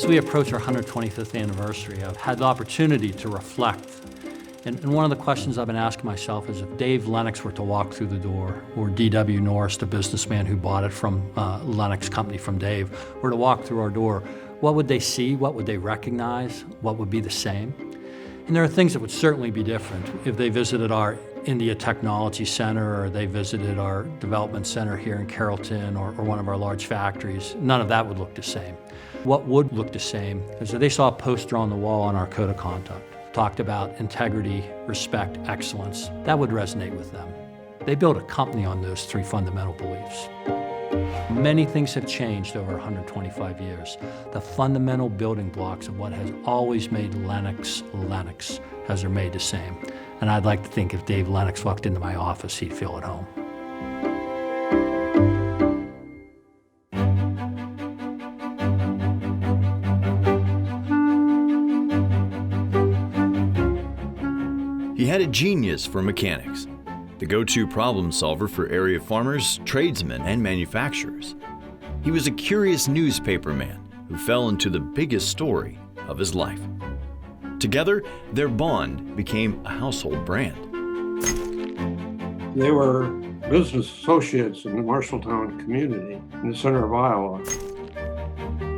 As we approach our 125th anniversary, I've had the opportunity to reflect. And one of the questions I've been asking myself is if Dave Lennox were to walk through the door, or D.W. Norris, the businessman who bought it from Lennox Company from Dave, were to walk through our door, what would they see? What would they recognize? What would be the same? And there are things that would certainly be different if they visited our India Technology Center or they visited our development center here in Carrollton or one of our large factories. None of that would look the same. What would look the same is if they saw a poster on the wall on our code of conduct, talked about integrity, respect, excellence. That would resonate with them. They built a company on those three fundamental beliefs. Many things have changed over 125 years. The fundamental building blocks of what has always made Lennox, Lennox has remained the same. And I'd like to think if Dave Lennox walked into my office, he'd feel at home. He had a genius for mechanics, the go-to problem solver for area farmers, tradesmen, and manufacturers. He was a curious newspaperman who fell into the biggest story of his life. Together, their bond became a household brand. They were business associates in the Marshalltown community in the center of Iowa.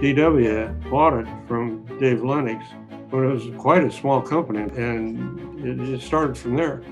DW bought it from Dave Lennox when it was quite a small company, and it just started from there.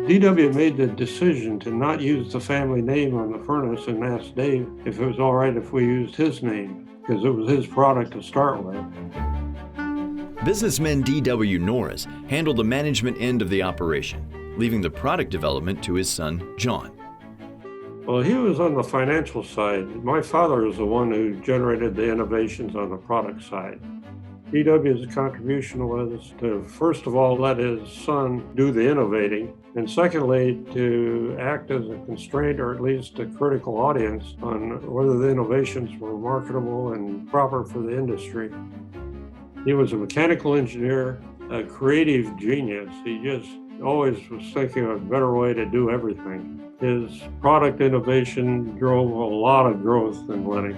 DW made the decision to not use the family name on the furnace and asked Dave if it was all right if we used his name, because it was his product to start with. Businessman D.W. Norris handled the management end of the operation, leaving the product development to his son, John. Well, he was on the financial side. My father was the one who generated the innovations on the product side. DW's contribution was to, first of all, let his son do the innovating, and secondly, to act as a constraint or at least a critical audience on whether the innovations were marketable and proper for the industry. He was a mechanical engineer, a creative genius. He just always was thinking of a better way to do everything. His product innovation drove a lot of growth in Lennox.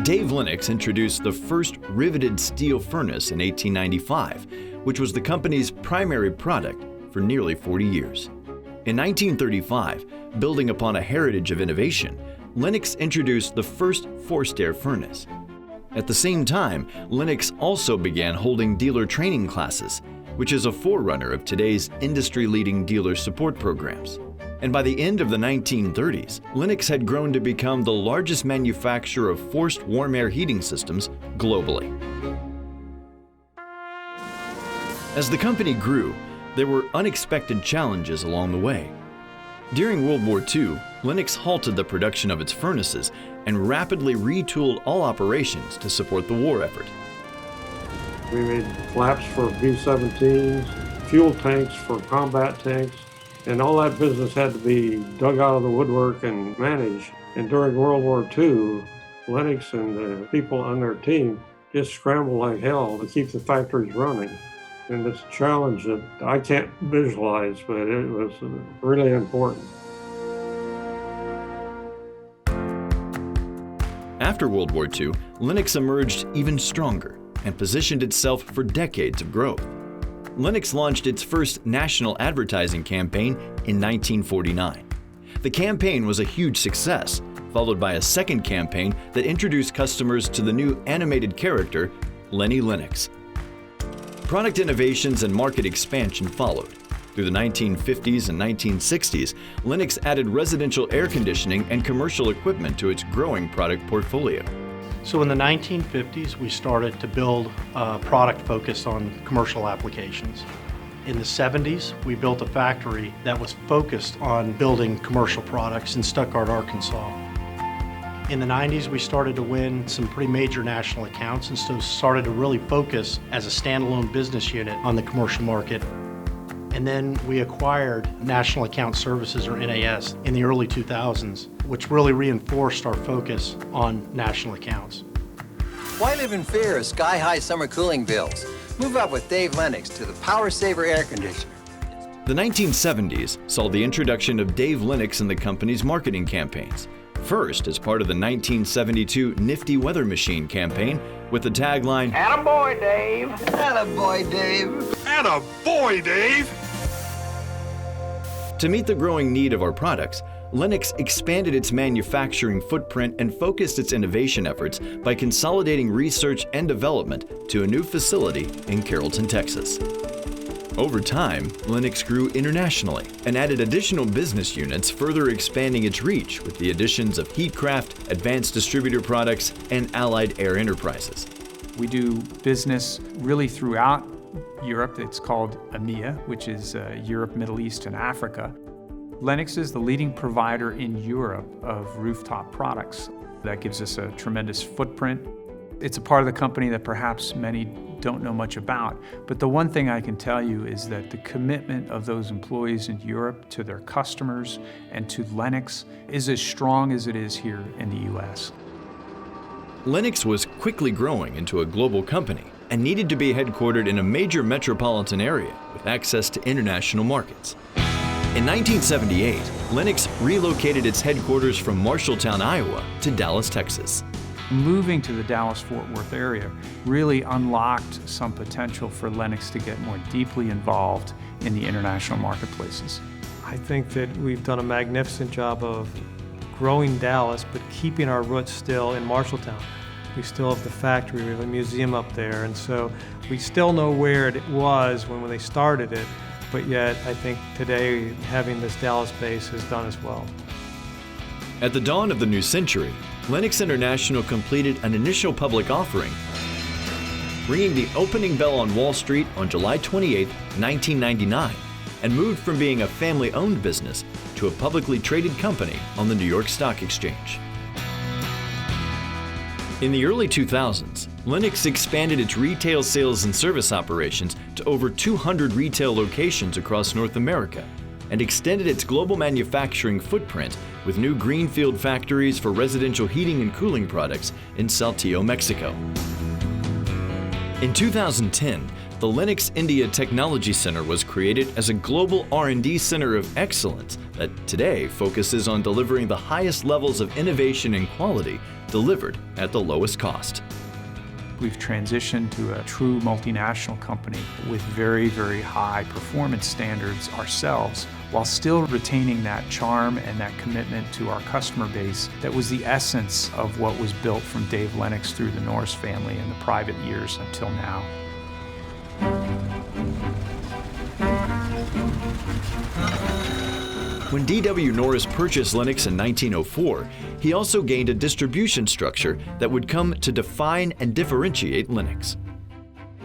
Dave Lennox introduced the first riveted steel furnace in 1895, which was the company's primary product for nearly 40 years. In 1935, building upon a heritage of innovation, Lennox introduced the first forced air furnace. At the same time, Lennox also began holding dealer training classes, which is a forerunner of today's industry-leading dealer support programs. And by the end of the 1930s, Lennox had grown to become the largest manufacturer of forced warm air heating systems globally. As the company grew, there were unexpected challenges along the way. During World War II, Lennox halted the production of its furnaces and rapidly retooled all operations to support the war effort. We made flaps for B-17s, fuel tanks for combat tanks, and all that business had to be dug out of the woodwork and managed. And during World War II, Lennox and the people on their team just scrambled like hell to keep the factories running. And it's a challenge that I can't visualize, but it was really important. After World War II, Lennox emerged even stronger and positioned itself for decades of growth. Lennox launched its first national advertising campaign in 1949. The campaign was a huge success, followed by a second campaign that introduced customers to the new animated character, Lenny Lennox. Product innovations and market expansion followed. Through the 1950s and 1960s, Lennox added residential air conditioning and commercial equipment to its growing product portfolio. So in the 1950s, we started to build a product focused on commercial applications. In the 70s, we built a factory that was focused on building commercial products in Stuttgart, Arkansas. In the 90s, we started to win some pretty major national accounts and so started to really focus as a standalone business unit on the commercial market. And then we acquired National Account Services, or NAS, in the early 2000s, which really reinforced our focus on national accounts. Why live in fear of sky-high summer cooling bills? Move up with Dave Lennox to the Power Saver air conditioner. The 1970s saw the introduction of Dave Lennox in the company's marketing campaigns, First, as part of the 1972 Nifty Weather Machine campaign with the tagline, Attaboy, Dave. Attaboy, Dave. Attaboy, Dave. To meet the growing need of our products, Lennox expanded its manufacturing footprint and focused its innovation efforts by consolidating research and development to a new facility in Carrollton, Texas. Over time, Lennox grew internationally and added additional business units, further expanding its reach with the additions of Heatcraft, Advanced Distributor Products, and Allied Air Enterprises. We do business really throughout Europe. It's called EMEA, which is Europe, Middle East, and Africa. Lennox is the leading provider in Europe of rooftop products. That gives us a tremendous footprint. It's a part of the company that perhaps many don't know much about, but the one thing I can tell you is that the commitment of those employees in Europe to their customers and to Lennox is as strong as it is here in the U.S. Lennox was quickly growing into a global company and needed to be headquartered in a major metropolitan area with access to international markets. In 1978, Lennox relocated its headquarters from Marshalltown, Iowa to Dallas, Texas. Moving to the Dallas-Fort Worth area really unlocked some potential for Lennox to get more deeply involved in the international marketplaces. I think that we've done a magnificent job of growing Dallas, but keeping our roots still in Marshalltown. We still have the factory, we have a museum up there, and so we still know where it was when they started it, but yet I think today having this Dallas base has done as well. At the dawn of the new century, Lennox International completed an initial public offering, ringing the opening bell on Wall Street on July 28, 1999, and moved from being a family-owned business to a publicly traded company on the New York Stock Exchange. In the early 2000s, Lennox expanded its retail sales and service operations to over 200 retail locations across North America and extended its global manufacturing footprint with new greenfield factories for residential heating and cooling products in Saltillo, Mexico. In 2010, the Lennox India Technology Center was created as a global R&D center of excellence that today focuses on delivering the highest levels of innovation and quality delivered at the lowest cost. We've transitioned to a true multinational company with very, very high performance standards ourselves, while still retaining that charm and that commitment to our customer base that was the essence of what was built from Dave Lennox through the Norris family in the private years until now. When D.W. Norris purchased Lennox in 1904, he also gained a distribution structure that would come to define and differentiate Lennox.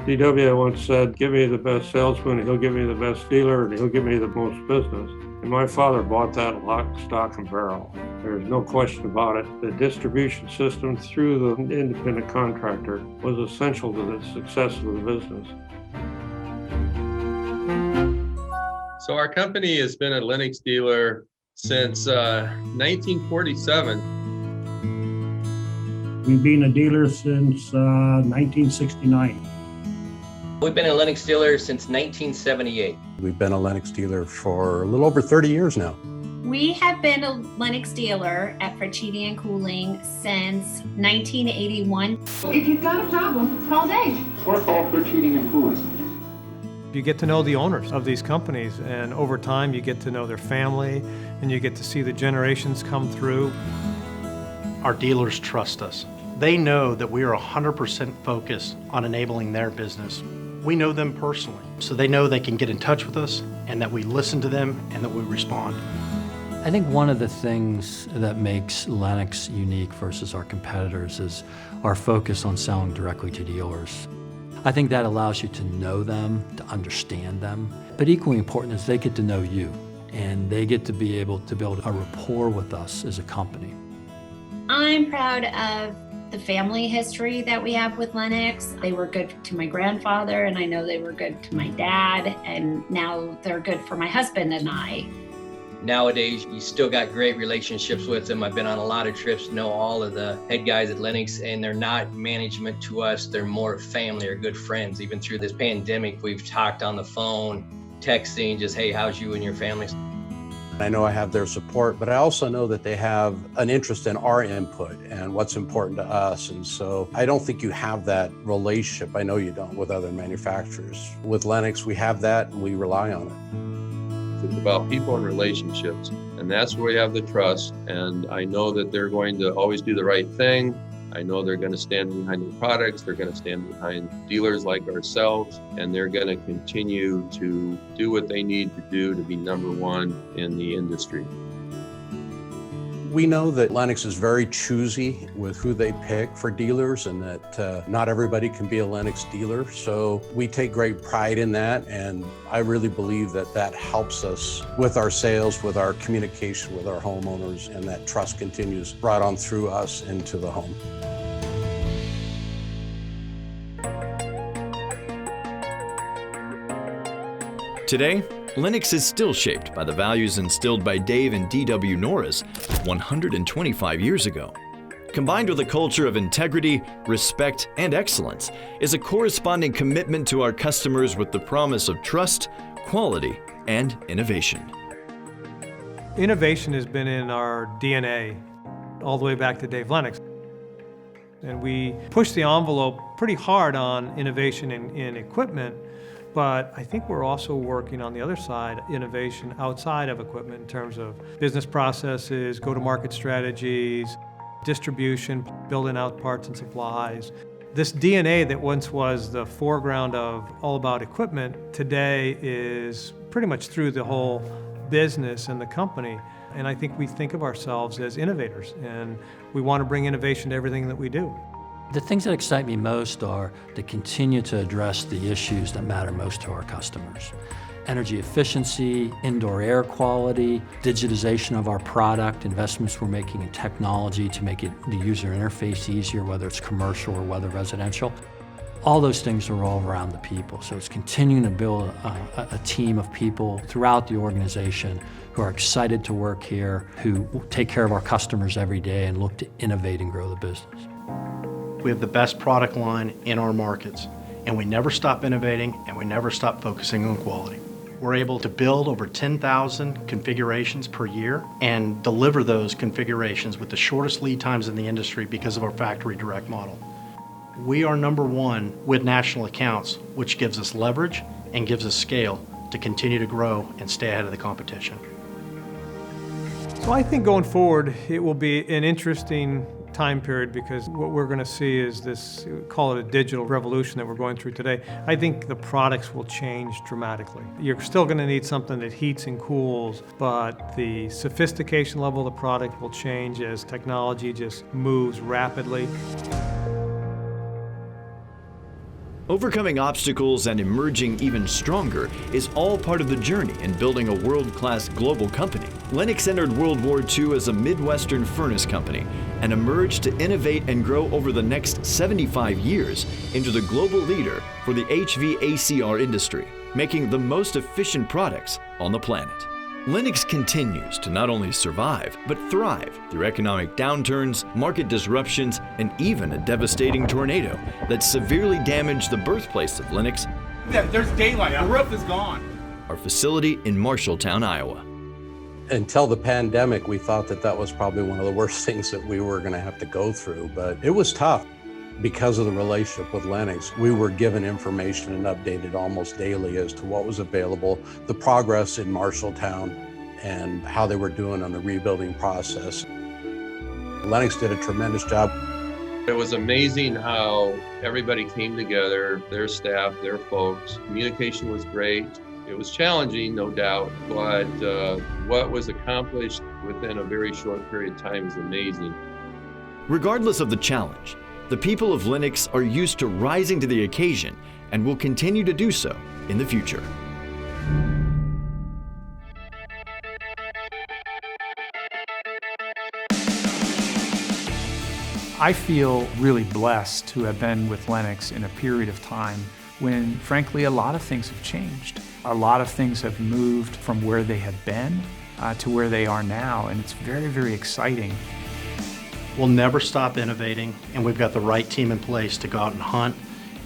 DW once said, give me the best salesman, he'll give me the best dealer, and he'll give me the most business. And my father bought that lock, stock, and barrel. There's no question about it. The distribution system through the independent contractor was essential to the success of the business. So our company has been a Lennox dealer since 1947. We've been a dealer since 1969. We've been a Lennox dealer since 1978. We've been a Lennox dealer for a little over 30 years now. We have been a Lennox dealer at Fritz Heating and Cooling since 1981. If you've got a problem, call Dave. Or call Fritz Heating and Cooling. You get to know the owners of these companies, and over time you get to know their family, and you get to see the generations come through. Our dealers trust us. They know that we are 100% focused on enabling their business. We know them personally, so they know they can get in touch with us and that we listen to them and that we respond. I think one of the things that makes Lennox unique versus our competitors is our focus on selling directly to dealers. I think that allows you to know them, to understand them, but equally important is they get to know you, and they get to be able to build a rapport with us as a company. I'm proud of the family history that we have with Lennox. They were good to my grandfather, and I know they were good to my dad, and now they're good for my husband and I. Nowadays, you still got great relationships with them. I've been on a lot of trips, know all of the head guys at Lennox, and they're not management to us. They're more family or good friends. Even through this pandemic, we've talked on the phone, texting, just, hey, how's you and your family? I know I have their support, but I also know that they have an interest in our input and what's important to us. And so I don't think you have that relationship. I know you don't with other manufacturers. With Lennox, we have that and we rely on it. It's about people and relationships, and that's where we have the trust. And I know that they're going to always do the right thing. I know they're going to stand behind the products, they're going to stand behind dealers like ourselves, and they're going to continue to do what they need to do to be number one in the industry. We know that Lennox is very choosy with who they pick for dealers and that not everybody can be a Lennox dealer. So we take great pride in that. And I really believe that that helps us with our sales, with our communication with our homeowners, and that trust continues right on through us into the home. Today, Lennox is still shaped by the values instilled by Dave and D.W. Norris 125 years ago. Combined with a culture of integrity, respect, and excellence is a corresponding commitment to our customers with the promise of trust, quality, and innovation. Innovation has been in our DNA all the way back to Dave Lennox. And we pushed the envelope pretty hard on innovation in equipment. But I think we're also working on the other side, innovation outside of equipment in terms of business processes, go-to-market strategies, distribution, building out parts and supplies. This DNA that once was the foreground of all about equipment today is pretty much through the whole business and the company. And I think we think of ourselves as innovators, and we want to bring innovation to everything that we do. The things that excite me most are to continue to address the issues that matter most to our customers. Energy efficiency, indoor air quality, digitization of our product, investments we're making in technology to make the user interface easier, whether it's commercial or whether residential. All those things are all around the people. So it's continuing to build a team of people throughout the organization who are excited to work here, who take care of our customers every day and look to innovate and grow the business. We have the best product line in our markets, and we never stop innovating, and we never stop focusing on quality. We're able to build over 10,000 configurations per year and deliver those configurations with the shortest lead times in the industry because of our factory direct model. We are number one with national accounts, which gives us leverage and gives us scale to continue to grow and stay ahead of the competition. So I think going forward, it will be an interesting time period because what we're going to see is this, call it a digital revolution that we're going through today. I think the products will change dramatically. You're still going to need something that heats and cools, but the sophistication level of the product will change as technology just moves rapidly. Overcoming obstacles and emerging even stronger is all part of the journey in building a world-class global company. Lennox entered World War II as a Midwestern furnace company and emerged to innovate and grow over the next 75 years into the global leader for the HVACR industry, making the most efficient products on the planet. Lennox continues to not only survive, but thrive through economic downturns, market disruptions, and even a devastating tornado that severely damaged the birthplace of Lennox. There's daylight, the roof is gone. Our facility in Marshalltown, Iowa. Until the pandemic, we thought that that was probably one of the worst things that we were going to have to go through, but it was tough. Because of the relationship with Lennox, we were given information and updated almost daily as to what was available, the progress in Marshalltown, and how they were doing on the rebuilding process. Lennox did a tremendous job. It was amazing how everybody came together, their staff, their folks. Communication was great. It was challenging, no doubt, but what was accomplished within a very short period of time is amazing. Regardless of the challenge, the people of Lennox are used to rising to the occasion and will continue to do so in the future. I feel really blessed to have been with Lennox in a period of time when, frankly, a lot of things have changed. A lot of things have moved from where they have been to where they are now, and it's very, very exciting. We'll never stop innovating, and we've got the right team in place to go out and hunt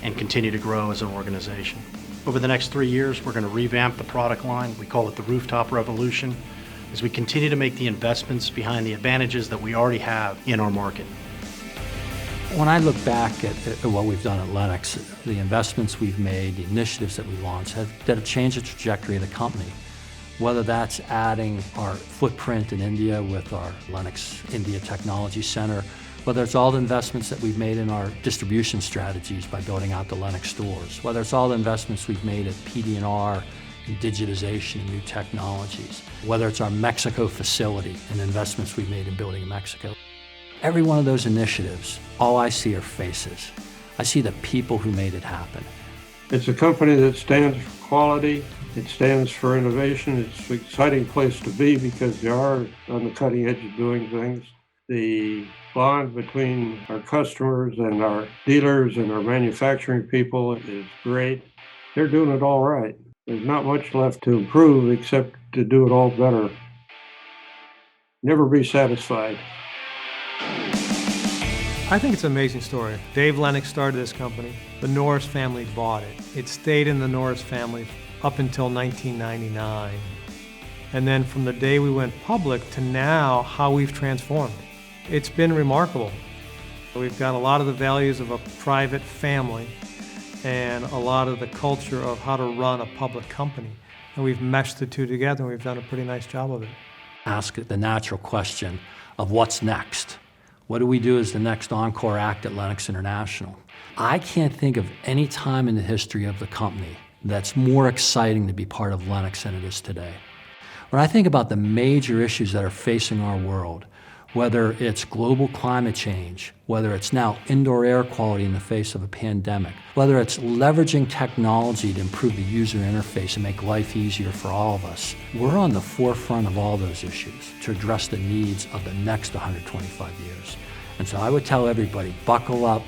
and continue to grow as an organization. Over the next 3 years, we're going to revamp the product line. We call it the Rooftop Revolution. as we continue to make the investments behind the advantages that we already have in our market. When I look back at what we've done at Lennox, the investments we've made, the initiatives that we launched that have changed the trajectory of the company. Whether that's adding our footprint in India with our Lennox India Technology Center, whether it's all the investments that we've made in our distribution strategies by building out the Lennox stores, whether it's all the investments we've made at PD&R in digitization and new technologies, whether it's our Mexico facility and investments we've made in building in Mexico. Every one of those initiatives, all I see are faces. I see the people who made it happen. It's a company that stands for quality. It stands for innovation. It's an exciting place to be because they are on the cutting edge of doing things. The bond between our customers and our dealers and our manufacturing people is great. They're doing it all right. There's not much left to improve except to do it all better. Never be satisfied. I think it's an amazing story. Dave Lennox started this company. The Norris family bought it. It stayed in the Norris family up until 1999. And then from the day we went public to now, how we've transformed. It's been remarkable. We've got a lot of the values of a private family and a lot of the culture of how to run a public company. And we've meshed the two together and we've done a pretty nice job of it. Ask the natural question of what's next. What do we do as the next encore act at Lennox International? I can't think of any time in the history of the company that's more exciting to be part of Lennox than it is today. When I think about the major issues that are facing our world, whether it's global climate change, whether it's now indoor air quality in the face of a pandemic, whether it's leveraging technology to improve the user interface and make life easier for all of us, we're on the forefront of all those issues to address the needs of the next 125 years. And so I would tell everybody, buckle up.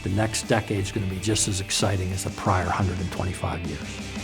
The next decade is going to be just as exciting as the prior 125 years.